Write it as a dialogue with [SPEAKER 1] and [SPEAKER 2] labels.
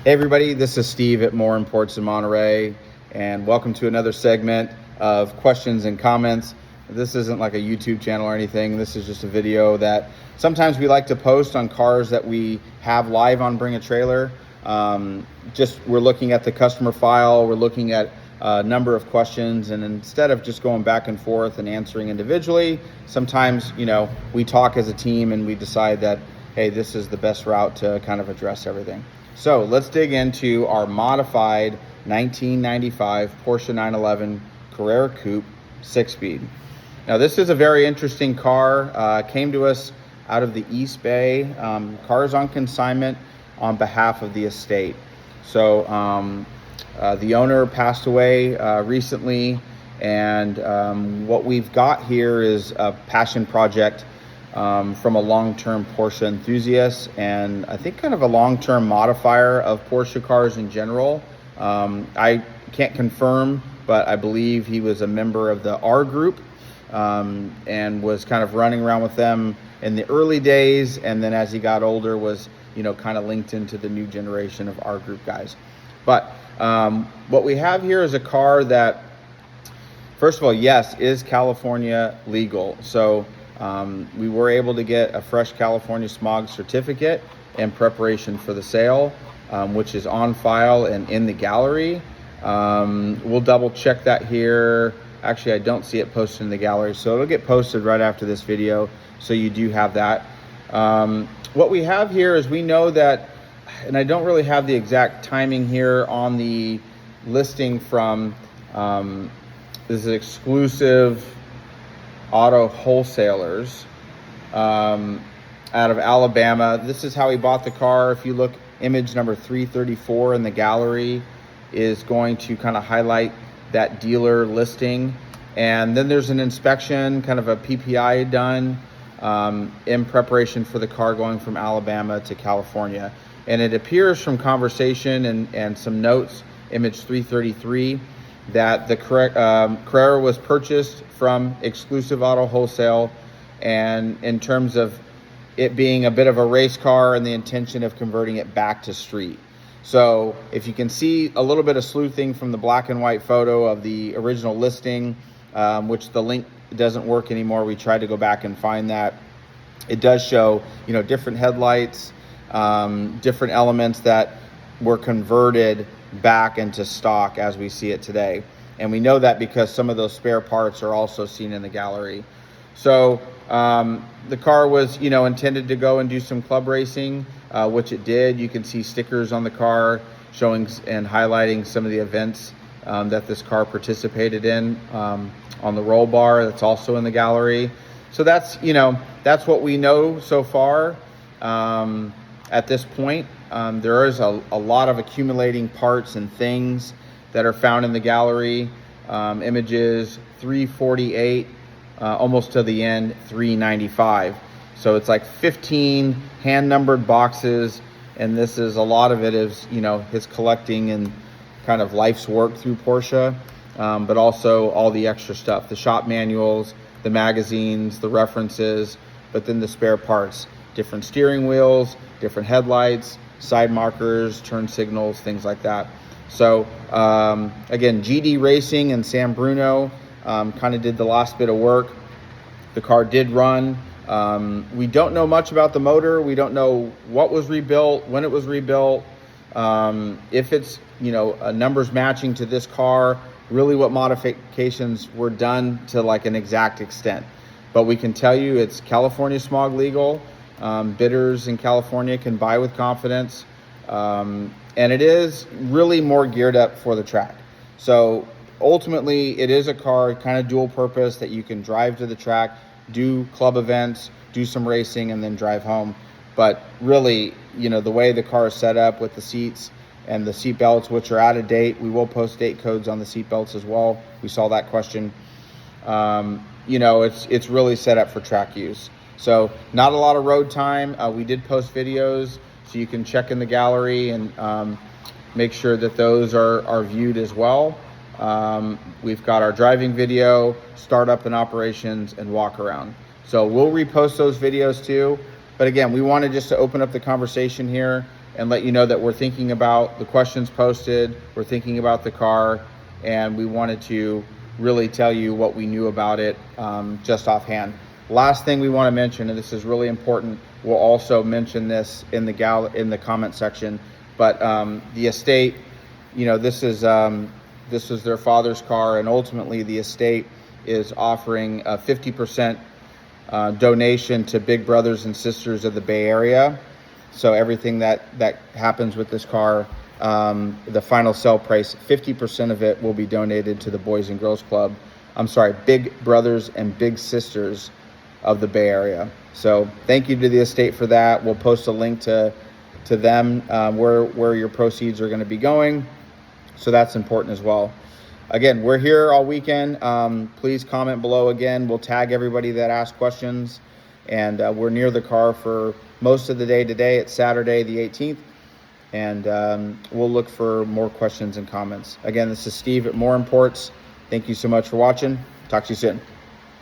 [SPEAKER 1] Hey everybody, this is Steve at More Imports in Monterey, and welcome to another segment of questions and comments. This isn't like a YouTube channel or anything. This is just a video that sometimes we like to post on cars that we have live on Bring a Trailer. We're looking at the customer file, we're looking at a number of questions, and instead of just going back and forth and answering individually, sometimes, we talk as a team and we decide that, hey, this is the best route to kind of address everything. So let's dig into our modified 1995 Porsche 911 Carrera Coupe 6-speed. Now this is a very interesting car. Came to us out of the East Bay. Cars on consignment on behalf of the estate. So the owner passed away recently, and what we've got here is a passion project from a long-term Porsche enthusiast, and I think kind of a long-term modifier of Porsche cars in general. I can't confirm, but I believe he was a member of the R group and was kind of running around with them in the early days, and then as he got older was kind of linked into the new generation of R group guys. But what we have here is a car that, first of all, yes, is California legal. So we were able to get a fresh California smog certificate in preparation for the sale, which is on file and in the gallery. We'll double check that here. Actually, I don't see it posted in the gallery, so it'll get posted right after this video, so you do have that. What we have here is, we know that, and I don't really have the exact timing here on the listing from this is exclusive auto wholesalers out of Alabama. This is how he bought the car. If you look, image number 334 in the gallery is going to kind of highlight that dealer listing. And then there's an inspection, kind of a PPI done in preparation for the car going from Alabama to California. And it appears from conversation and some notes, image 333, that the Carrera was purchased from exclusive auto wholesale, and in terms of it being a bit of a race car and the intention of converting it back to street. So if you can see a little bit of sleuthing from the black and white photo of the original listing, which the link doesn't work anymore, we tried to go back and find that. It does show different headlights, different elements that were converted back into stock as we see it today. And we know that because some of those spare parts are also seen in the gallery. So the car was intended to go and do some club racing, which it did. You can see stickers on the car showing and highlighting some of the events that this car participated in on the roll bar. That's also in the gallery. So that's what we know so far at this point. There is a lot of accumulating parts and things that are found in the gallery. Images 348, almost to the end, 395. So it's like 15 hand-numbered boxes, and this is a lot of it is his collecting and kind of life's work through Porsche, but also all the extra stuff, the shop manuals, the magazines, the references, but then the spare parts, different steering wheels, different headlights, side markers, turn signals, things like that. So again, GD Racing and San Bruno kind of did the last bit of work. The car did run. We don't know much about the motor. We don't know what was rebuilt, when it was rebuilt, if it's numbers matching to this car, really what modifications were done to like an exact extent. But we can tell you it's California smog legal. Bidders in California can buy with confidence, and it is really more geared up for the track. So ultimately it is a car kind of dual purpose that you can drive to the track, do club events, do some racing, and then drive home. But really, the way the car is set up with the seats and the seat belts, which are out of date, we will post date codes on the seat belts as well. We saw that question. It's really set up for track use. So not a lot of road time. We did post videos, so you can check in the gallery and make sure that those are viewed as well. We've got our driving video, startup and operations, and walk around. So we'll repost those videos too. But again, we wanted just to open up the conversation here and let you know that we're thinking about the questions posted, we're thinking about the car, and we wanted to really tell you what we knew about it just offhand. Last thing we want to mention, and this is really important, we'll also mention this in the comment section, but the estate, this is their father's car, and ultimately the estate is offering a 50% donation to big brothers and sisters of the Bay Area. So everything that happens with this car, the final sell price, 50% of it will be donated to the Boys and Girls Club. Big Brothers and Big Sisters of the Bay Area. So thank you to the estate for that. We'll post a link to them where your proceeds are going to be going. So that's important as well. Again, we're here all weekend. Please comment below again. We'll tag everybody that asked questions. And we're near the car for most of the day today. It's Saturday the 18th. And we'll look for more questions and comments. Again, this is Steve at More Imports. Thank you so much for watching. Talk to you soon.